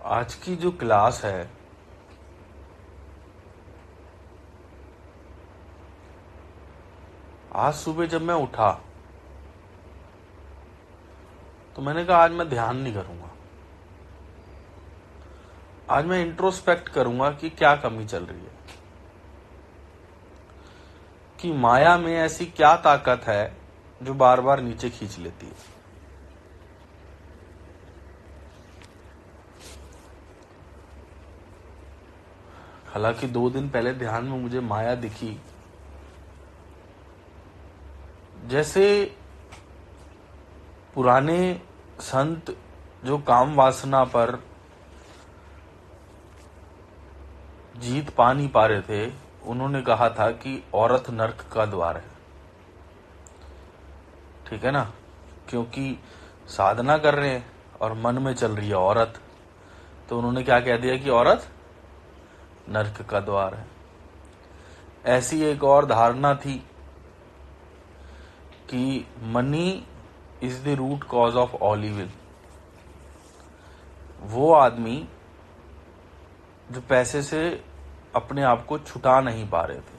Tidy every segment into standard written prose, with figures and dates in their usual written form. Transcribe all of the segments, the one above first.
आज की जो क्लास है आज सुबह जब मैं उठा तो मैंने कहा आज मैं ध्यान नहीं करूंगा। आज मैं इंट्रोस्पेक्ट करूंगा कि क्या कमी चल रही है, कि माया में ऐसी क्या ताकत है जो बार बार नीचे खींच लेती है। हालांकि 2 दिन पहले ध्यान में मुझे माया दिखी, जैसे पुराने संत जो काम वासना पर जीत पा नहीं पा रहे थे, उन्होंने कहा था कि औरत नर्क का द्वार है। ठीक है ना, क्योंकि साधना कर रहे हैं और मन में चल रही है औरत, तो उन्होंने क्या कह दिया कि औरत नर्क का द्वार है। ऐसी एक और धारणा थी कि money is the root cause of all evil. वो आदमी जो पैसे से अपने आप को छुटा नहीं पा रहे थे,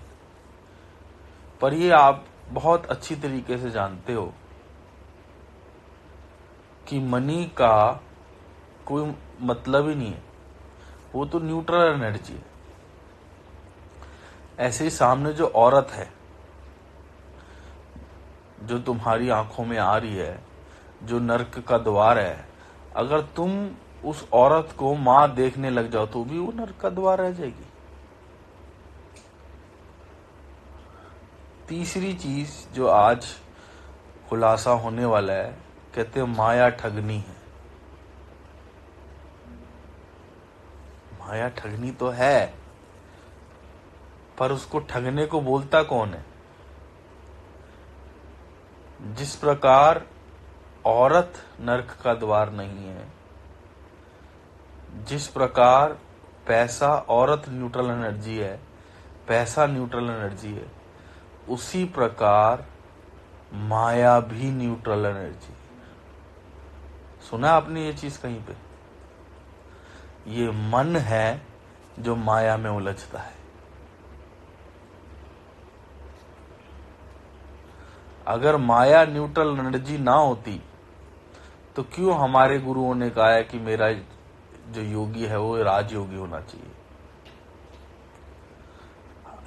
पर ये आप बहुत अच्छी तरीके से जानते हो कि मनी का कोई मतलब ही नहीं है, वो तो न्यूट्रल एनर्जी है। ऐसे ही सामने जो औरत है जो तुम्हारी आंखों में आ रही है, जो नर्क का द्वार है, अगर तुम उस औरत को मां देखने लग जाओ तो भी वो नर्क का द्वार रह जाएगी। तीसरी चीज जो आज खुलासा होने वाला है, कहते हैं माया ठगनी है। माया ठगनी तो है, पर उसको ठगने को बोलता कौन है? जिस प्रकार औरत नर्क का द्वार नहीं है, जिस प्रकार पैसा औरत न्यूट्रल एनर्जी है, पैसा न्यूट्रल एनर्जी है, उसी प्रकार माया भी न्यूट्रल एनर्जी है। सुना आपने ये चीज कहीं पे? ये मन है जो माया में उलझता है। अगर माया न्यूट्रल एनर्जी ना होती तो क्यों हमारे गुरुओं ने कहा है कि मेरा जो योगी है वो राजयोगी होना चाहिए?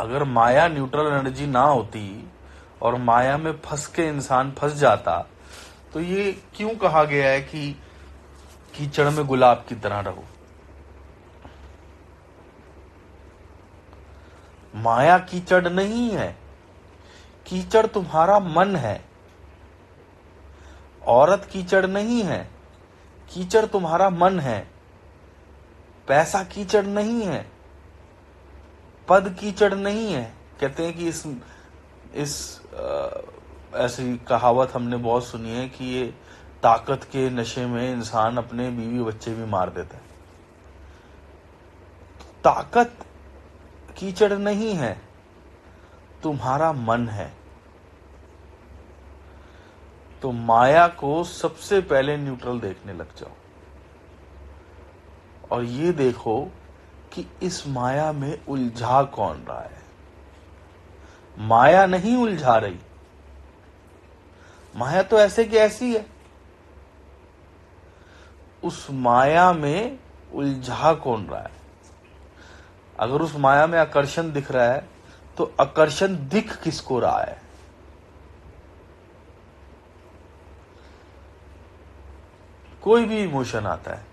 अगर माया न्यूट्रल एनर्जी ना होती और माया में फंस के इंसान फंस जाता, तो ये क्यों कहा गया है कि कीचड़ में गुलाब की तरह रहो? माया कीचड़ नहीं है, कीचड़ तुम्हारा मन है। औरत कीचड़ नहीं है, कीचड़ तुम्हारा मन है। पैसा कीचड़ नहीं है, पद कीचड़ नहीं है। कहते हैं कि ऐसी कहावत हमने बहुत सुनी है कि ये ताकत के नशे में इंसान अपने बीवी बच्चे भी मार देता है। ताकत कीचड़ नहीं है, तुम्हारा मन है। तो माया को सबसे पहले न्यूट्रल देखने लग जाओ और ये देखो कि इस माया में उलझा कौन रहा है। माया नहीं उलझा रही, माया तो ऐसे की ऐसी है। उस माया में उलझा कौन रहा है? अगर उस माया में आकर्षण दिख रहा है तो आकर्षण दिख किसको रहा है? कोई भी इमोशन आता है,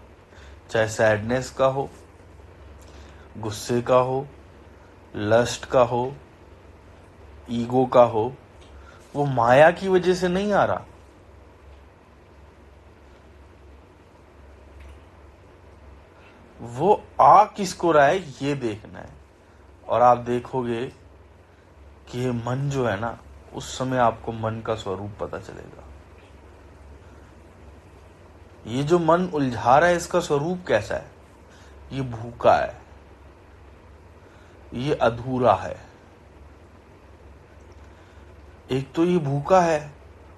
चाहे सैडनेस का हो, गुस्से का हो, लस्ट का हो, ईगो का हो, वो माया की वजह से नहीं आ रहा। वो आ किसको रहा है ये देखना है। और आप देखोगे कि ये मन जो है ना, उस समय आपको मन का स्वरूप पता चलेगा। ये जो मन उलझा रहा है इसका स्वरूप कैसा है? ये भूखा है, ये अधूरा है। एक तो ये भूखा है,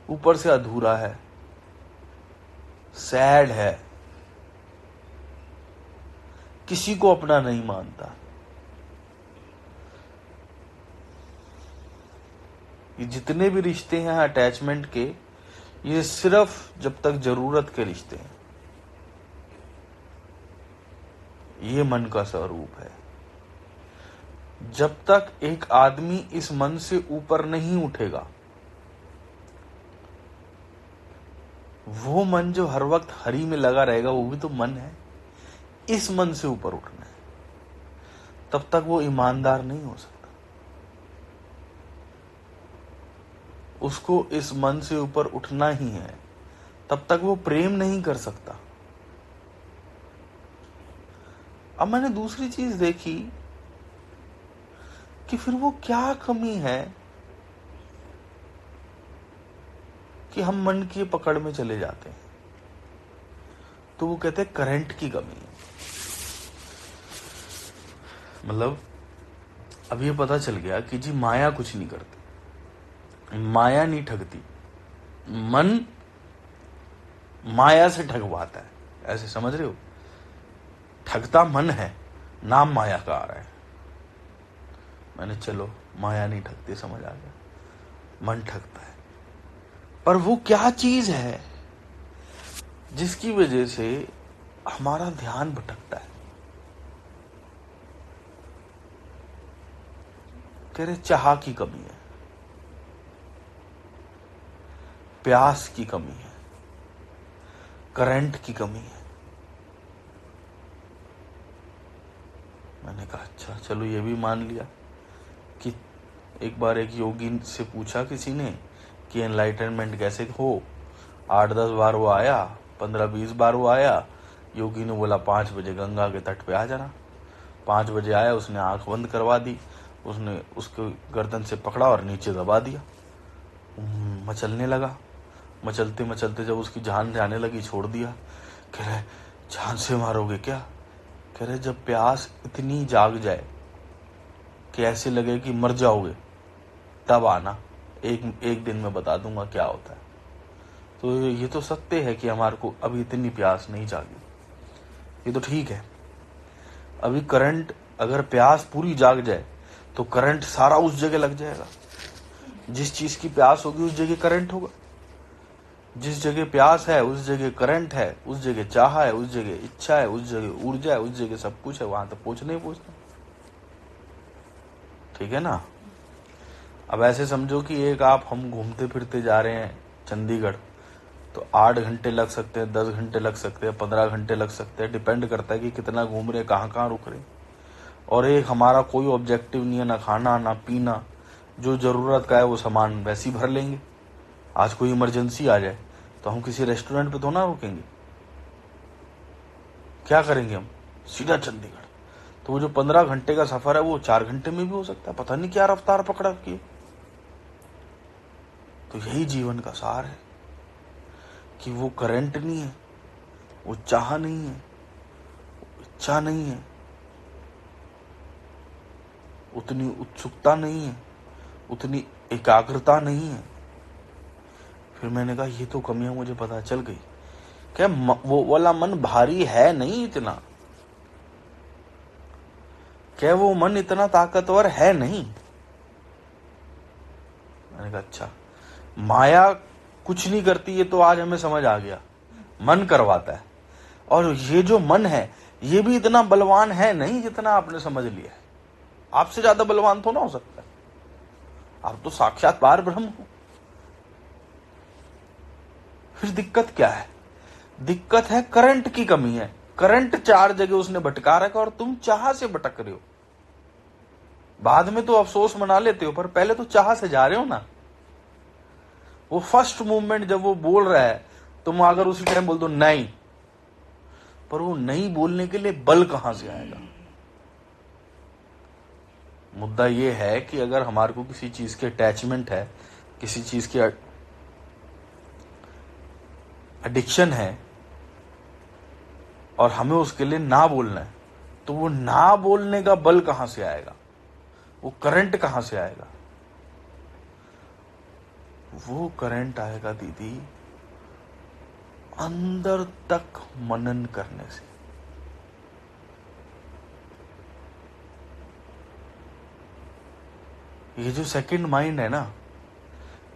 ऊपर से अधूरा है, सैड है। किसी को अपना नहीं मानता। ये जितने भी रिश्ते हैं अटैचमेंट के, ये सिर्फ जब तक जरूरत के रिश्ते हैं। ये मन का स्वरूप है। जब तक एक आदमी इस मन से ऊपर नहीं उठेगा, वो मन जो हर वक्त हरि में लगा रहेगा, वो भी तो मन है। इस मन से ऊपर उठना है, तब तक वो ईमानदार नहीं हो सकता। उसको इस मन से ऊपर उठना ही है, तब तक वो प्रेम नहीं कर सकता। अब मैंने दूसरी चीज देखी कि फिर वो क्या कमी है कि हम मन की पकड़ में चले जाते हैं। तो वो कहते हैं करंट की कमी है। मतलब अब ये पता चल गया कि जी माया कुछ नहीं करती, माया नहीं ठगती, मन माया से ठगवाता है। ऐसे समझ रहे हो? ठगता मन है, नाम माया का आ रहा है। मैंने चलो माया नहीं ठगती समझ आ गया, मन ठगता है। पर वो क्या चीज है जिसकी वजह से हमारा ध्यान भटकता है? कह रहे चाह की कमी है, प्यास की कमी है, करंट की कमी है। मैंने कहा अच्छा चलो ये भी मान लिया कि एक बार एक योगी से पूछा किसी ने कि एनलाइटनमेंट कैसे हो। 8-10 बार वो आया, 15-20 बार वो आया। योगी ने बोला 5 बजे गंगा के तट पे आ जाना। 5 बजे आया, उसने आंख बंद करवा दी, उसने उसको गर्दन से पकड़ा और नीचे दबा दिया। मचलने लगा, मचलते मचलते जब उसकी जान जाने लगी छोड़ दिया। कह रहे जान से मारोगे क्या? कह रहे जब प्यास इतनी जाग जाए कि ऐसे लगे कि मर जाओगे, तब आना, एक दिन में बता दूंगा क्या होता है। तो ये तो सत्य है कि हमारे को अभी इतनी प्यास नहीं जागी, ये तो ठीक है। अभी करंट, अगर प्यास पूरी जाग जाए तो करंट सारा उस जगह लग जाएगा। जिस चीज की प्यास होगी उस जगह करंट होगा। जिस जगह प्यास है उस जगह करंट है, उस जगह चाह है, उस जगह इच्छा है, उस जगह ऊर्जा है, उस जगह सब कुछ है। वहां तक पहुंचना ही पहुंचना। ठीक है ना? अब ऐसे समझो कि एक आप हम घूमते फिरते जा रहे हैं चंडीगढ़, तो 8 घंटे लग सकते हैं, 10 घंटे लग सकते हैं, 15 घंटे लग सकते हैं, डिपेंड करता है कि कितना घूम रहे, कहाँ कहाँ रुक रहे। और एक हमारा कोई ऑब्जेक्टिव नहीं है, ना खाना ना पीना, जो जरूरत का है वो सामान वैसे ही भर लेंगे। आज कोई इमरजेंसी आ जाए तो हम किसी रेस्टोरेंट पे तो ना रुकेंगे, क्या करेंगे हम? सीधा चंडीगढ़। तो वो जो 15 घंटे का सफर है वो 4 घंटे में भी हो सकता है, पता नहीं क्या रफ्तार पकड़ रखी है। तो यही जीवन का सार है कि वो करंट नहीं है, वो चाह नहीं है, इच्छा नहीं है, उतनी उत्सुकता नहीं है, उतनी एकाग्रता नहीं है। फिर मैंने कहा ये तो कमियां मुझे पता चल गई। क्या वो वाला मन भारी है नहीं इतना? क्या वो मन इतना ताकतवर है नहीं? मैंने कहा अच्छा, माया कुछ नहीं करती, ये तो आज हमें समझ आ गया, मन करवाता है। और ये जो मन है ये भी इतना बलवान है नहीं जितना आपने समझ लिया है। आपसे ज्यादा बलवान तो ना हो सकता है, आप तो साक्षात पार ब्रह्म हो। फिर दिक्कत क्या है? दिक्कत है करंट की कमी है। करंट 4 जगह उसने भटका रखा और तुम चाह से भटक रहे हो। बाद में तो अफसोस मना लेते हो, पर पहले तो चाह से जा रहे हो ना। वो फर्स्ट मूवमेंट जब वो बोल रहा है, तुम अगर उसी टाइम बोल दो नहीं, पर वो नहीं बोलने के लिए बल कहां से आएगा? मुद्दा ये है कि अगर हमारे को किसी चीज के अटैचमेंट है, किसी चीज की एडिक्शन है, और हमें उसके लिए ना बोलना है, तो वो ना बोलने का बल कहां से आएगा? वो करंट कहां से आएगा? वो करंट आएगा दीदी अंदर तक मनन करने से। ये जो सेकंड माइंड है ना,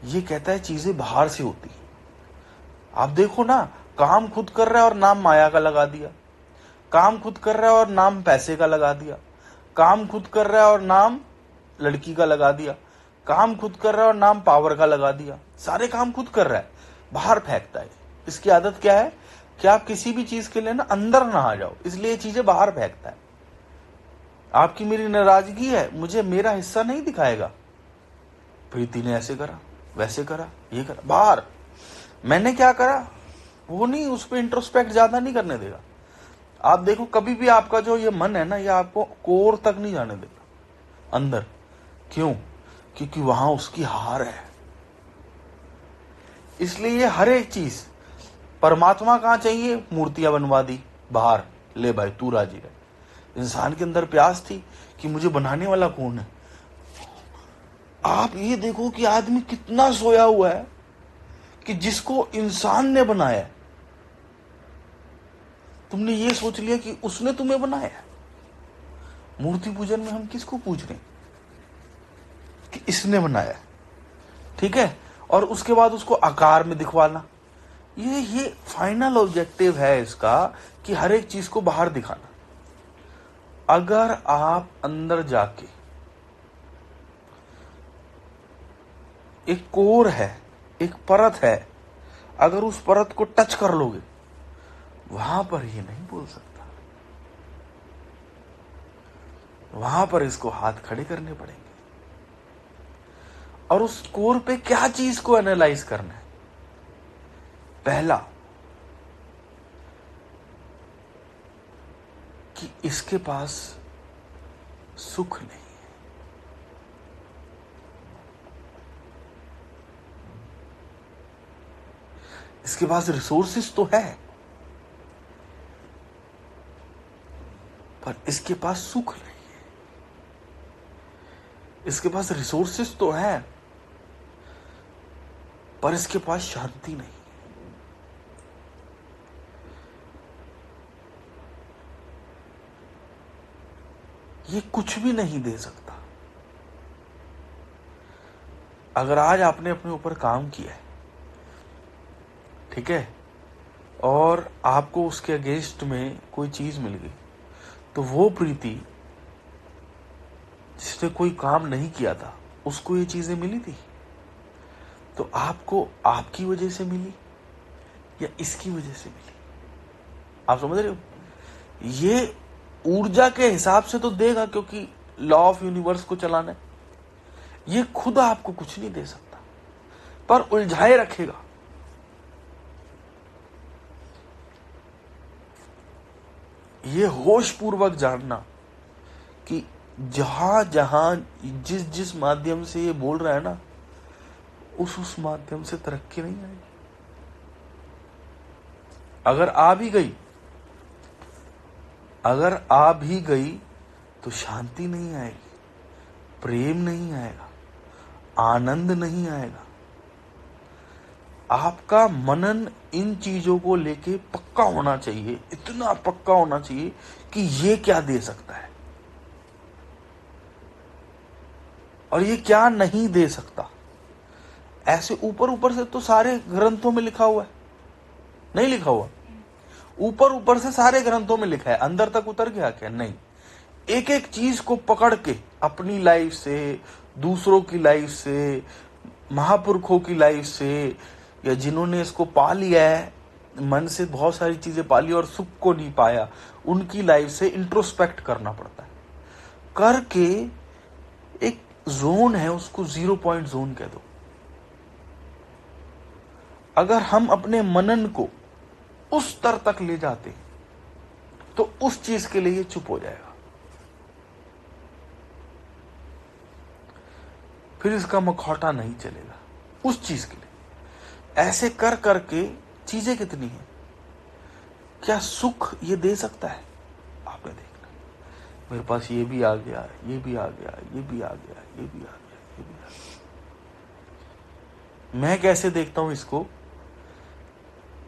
ये कहता है चीजें बाहर से होती हैं। आप देखो ना, काम खुद कर रहा है और नाम माया का लगा दिया, काम खुद कर रहा है और नाम पैसे का लगा दिया, काम खुद कर रहा है और नाम लड़की का लगा दिया, काम खुद कर रहा है और नाम पावर का लगा दिया। सारे काम खुद कर रहा है, बाहर फेंकता है। इसकी आदत क्या है कि आप किसी भी चीज के लिए ना अंदर ना आ जाओ, इसलिए चीजें बाहर फेंकता है। आपकी मेरी नाराजगी है, मुझे मेरा हिस्सा नहीं दिखाएगा। प्रीति ने ऐसे करा, वैसे करा, ये करा, बाहर। मैंने क्या करा वो नहीं, उस पर इंट्रोस्पेक्ट ज्यादा नहीं करने देगा। आप देखो, कभी भी आपका जो ये मन है ना, ये आपको कोर तक नहीं जाने देगा अंदर। क्यों? क्योंकि वहां उसकी हार है। इसलिए ये हर एक चीज, परमात्मा कहां चाहिए, मूर्तियां बनवा दी बाहर, ले भाई तू राजी है। इंसान के अंदर प्यास थी कि मुझे बनाने वाला कौन है। आप ये देखो कि आदमी कितना सोया हुआ है कि जिसको इंसान ने बनाया है, तुमने ये सोच लिया कि उसने तुम्हें बनाया है। मूर्ति पूजन में हम किसको पूज रहे हैं कि इसने बनाया, ठीक है, और उसके बाद उसको आकार में दिखवाना। ये फाइनल ऑब्जेक्टिव है इसका कि हर एक चीज को बाहर दिखाना। अगर आप अंदर जाके, एक कोर है, एक परत है, अगर उस परत को टच कर लोगे, वहां पर ये नहीं बोल सकता, वहां पर इसको हाथ खड़े करने पड़ेंगे। और उस कोर पे क्या चीज को एनालाइज करना है? पहला कि इसके पास सुख नहीं है। इसके पास रिसोर्सेस तो है, पर इसके पास सुख नहीं है। इसके पास रिसोर्सेस तो है, पर इसके पास शांति नहीं है। ये कुछ भी नहीं दे सकता। अगर आज आपने अपने ऊपर काम किया है, ठीक है, और आपको उसके अगेंस्ट में कोई चीज मिल गई, तो वो प्रीति जिसने कोई काम नहीं किया था, उसको ये चीजें मिली थी, तो आपको आपकी वजह से मिली या इसकी वजह से मिली? आप समझ रहे हो? ये ऊर्जा के हिसाब से तो देगा, क्योंकि लॉ ऑफ यूनिवर्स को चलाना है। ये खुद आपको कुछ नहीं दे सकता, पर उलझाए रखेगा। ये होश पूर्वक जानना कि जहां जहां जिस जिस माध्यम से ये बोल रहा है ना, उस माध्यम से तरक्की नहीं आएगी। अगर आ भी गई, अगर आ भी गई तो शांति नहीं आएगी, प्रेम नहीं आएगा, आनंद नहीं आएगा। आपका मनन इन चीजों को लेके पक्का होना चाहिए, इतना पक्का होना चाहिए कि ये क्या दे सकता है और ये क्या नहीं दे सकता। ऐसे ऊपर ऊपर से तो सारे ग्रंथों में लिखा हुआ है, नहीं लिखा हुआ? ऊपर ऊपर से सारे ग्रंथों में लिखा है, अंदर तक उतर गया क्या? नहीं। एक एक चीज को पकड़ के अपनी लाइफ से, दूसरों की लाइफ से, महापुरुषों की लाइफ से, या जिन्होंने इसको पा लिया है, मन से बहुत सारी चीजें पा ली और सुख को नहीं पाया, उनकी लाइफ से इंट्रोस्पेक्ट करना पड़ता है। करके एक जोन है, उसको 0 पॉइंट जोन कह दो। अगर हम अपने मनन को उस स्तर तक ले जाते तो उस चीज के लिए चुप हो जाएगा। फिर इसका मखौटा नहीं चलेगा उस चीज के लिए। ऐसे कर करके चीजें कितनी हैं, क्या सुख ये दे सकता है? आपने देखना, मेरे पास ये भी आ गया, ये भी आ गया, ये भी आ गया, ये भी आ गया, ये भी आ गया। मैं कैसे देखता हूं इसको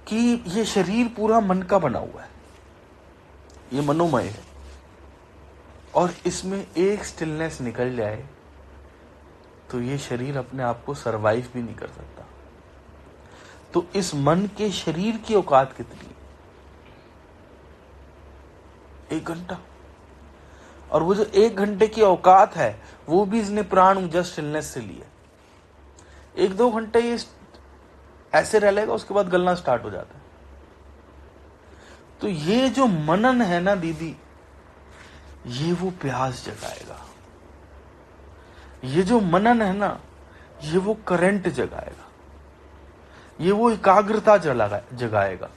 कि ये शरीर पूरा मन का बना हुआ है, ये मनोमय है, और इसमें एक स्टिलनेस निकल जाए तो ये शरीर अपने आप को सरवाइव भी नहीं कर सकता। तो इस मन के शरीर की औकात कितनी है? 1 घंटा। और वो जो 1 घंटे की औकात है वो भी इसने प्राण ऊर्जा स्टिलनेस से लिया। 1-2 घंटे ये ऐसे रह लेगा, उसके बाद गलना स्टार्ट हो जाता है। तो ये जो मनन है ना दीदी, ये वो प्यास जगाएगा। ये जो मनन है ना, ये वो करंट जगाएगा, ये वो एकाग्रता जगाएगा,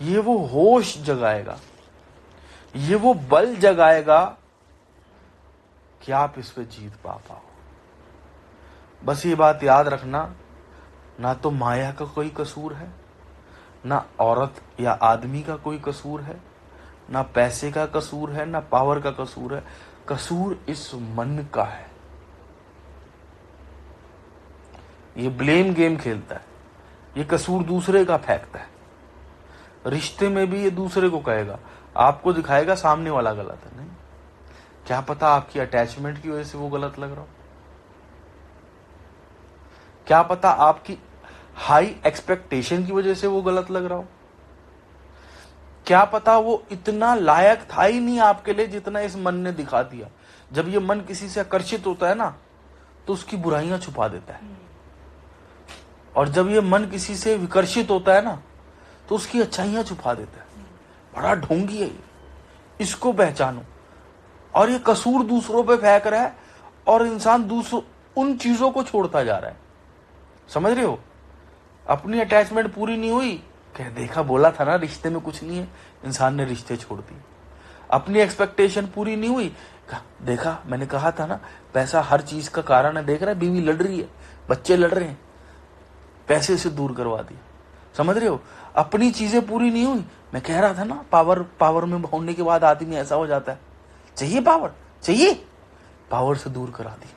ये वो होश जगाएगा, ये वो बल जगाएगा कि आप इस पे जीत पा पाओ। बस ये बात याद रखना, ना तो माया का कोई कसूर है, ना औरत या आदमी का कोई कसूर है, ना पैसे का कसूर है, ना पावर का कसूर है। कसूर इस मन का है। ये ब्लेम गेम खेलता है, ये कसूर दूसरे का फेंकता है। रिश्ते में भी ये दूसरे को कहेगा, आपको दिखाएगा सामने वाला गलत है। नहीं, क्या पता आपकी अटैचमेंट की वजह से वो गलत लग रहा हो, क्या पता आपकी हाई एक्सपेक्टेशन की वजह से वो गलत लग रहा हो, क्या पता वो इतना लायक था ही नहीं आपके लिए जितना इस मन ने दिखा दिया। जब ये मन किसी से आकर्षित होता है ना, तो उसकी बुराइयां छुपा देता है, और जब ये मन किसी से विकर्षित होता है ना, तो उसकी अच्छाइयां छुपा देता है। बड़ा ढोंगी है ये, इसको पहचानो। और ये कसूर दूसरों पे फेंक रहा है, और इंसान उन चीजों को छोड़ता जा रहा है। समझ रहे हो? अपनी अटैचमेंट पूरी नहीं हुई, कह देखा बोला था ना रिश्ते में कुछ नहीं है, इंसान ने रिश्ते छोड़ दिए। अपनी एक्सपेक्टेशन पूरी नहीं हुई, देखा मैंने कहा था ना पैसा हर चीज का कारण है, देख रहा है बीवी लड़ रही है, बच्चे लड़ रहे हैं, पैसे से दूर करवा दिया। समझ रहे हो? अपनी चीजें पूरी नहीं हुई, मैं कह रहा था ना पावर में होने के बाद आदमी ऐसा हो जाता है, चाहिए पावर, चाहिए पावर से दूर करा दी।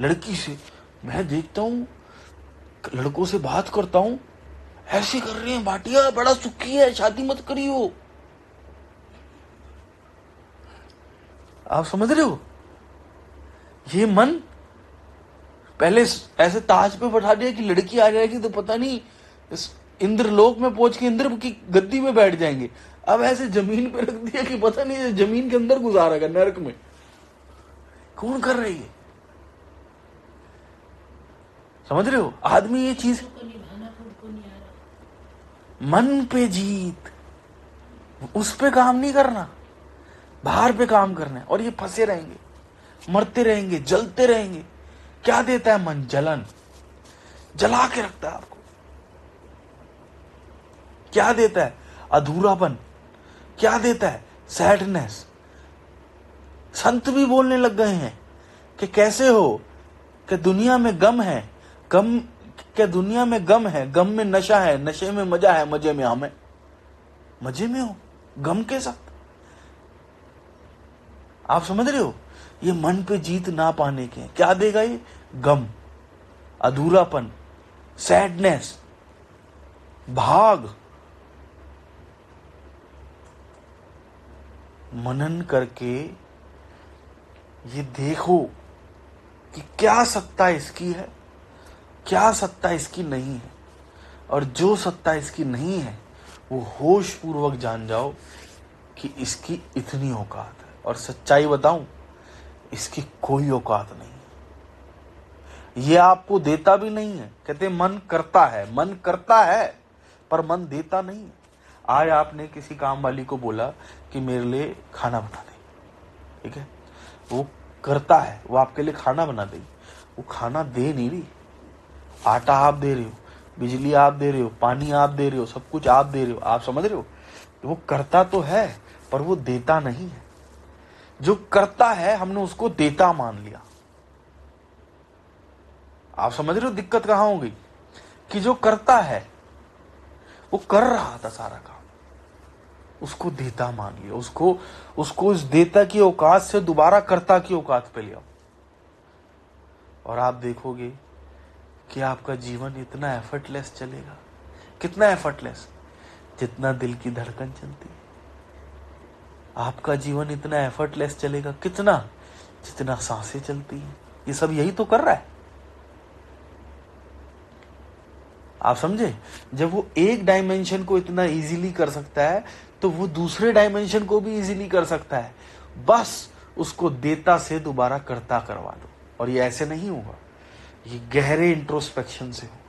लड़की से मैं देखता हूं, लड़कों से बात करता हूं, ऐसे कर रहे हैं, भाटिया बड़ा सुखी है, शादी मत करियो। आप समझ रहे हो? ये मन पहले ऐसे ताज पे बैठा दिया कि लड़की आ जाएगी तो पता नहीं इस इंद्रलोक में पहुंच के इंद्र की गद्दी में बैठ जाएंगे। अब ऐसे जमीन पे रख दिया कि पता नहीं जमीन के अंदर गुजारेगा, नरक में। कौन कर रही है? समझ रहे हो? आदमी ये चीज, मन पे जीत, उस पे काम नहीं करना, बाहर पे काम करना है। और ये फंसे रहेंगे, मरते रहेंगे, जलते रहेंगे। क्या देता है मन? जलन, जला के रखता है आपको। क्या देता है? अधूरापन। क्या देता है? सैडनेस। संत भी बोलने लग गए हैं कि कैसे हो कि दुनिया में गम है, गम क्या दुनिया में गम है, गम में नशा है, नशे में मजा है, मजे में हमें। मजे में हो गम के साथ। आप समझ रहे हो? ये मन पे जीत ना पाने के क्या देगा? ये गम, अधूरापन, सैडनेस, भाग। मनन करके ये देखो कि क्या सत्ता इसकी है, क्या सत्ता इसकी नहीं है। और जो सत्ता इसकी नहीं है वो होश पूर्वक जान जाओ कि इसकी इतनी औकात है। और सच्चाई बताऊं, इसकी कोई औकात नहीं है। ये आपको देता भी नहीं है। कहते मन करता है, मन करता है पर मन देता नहीं है। आज आपने किसी काम वाली को बोला कि मेरे लिए खाना बना दे, ठीक है, वो करता है, वो आपके लिए खाना बना देगी। वो खाना दे नहीं रही। आटा आप दे रहे हो, बिजली आप दे रहे हो, पानी आप दे रहे हो, सब कुछ आप दे रहे हो। आप समझ रहे हो? वो करता तो है पर वो देता नहीं है। जो करता है हमने उसको देता मान लिया। आप समझ रहे हो दिक्कत कहां हो गई? कि जो करता है वो कर रहा था सारा काम, उसको देता मान लिया। उसको इस देता की औकात से दोबारा करता की औकात पे लिया। और आप देखोगे कि आपका जीवन इतना एफर्टलेस चलेगा। कितना एफर्टलेस? जितना दिल की धड़कन चलती है। आपका जीवन इतना एफर्टलेस चलेगा। कितना? जितना सांसें चलती हैं, ये सब यही तो कर रहा है। आप समझे? जब वो एक डायमेंशन को इतना इजीली कर सकता है तो वो दूसरे डायमेंशन को भी इजीली कर सकता है। बस उसको देता से दोबारा करता करवा दो। और ये ऐसे नहीं होगा, ये गहरे इंट्रोस्पेक्शन से होगा।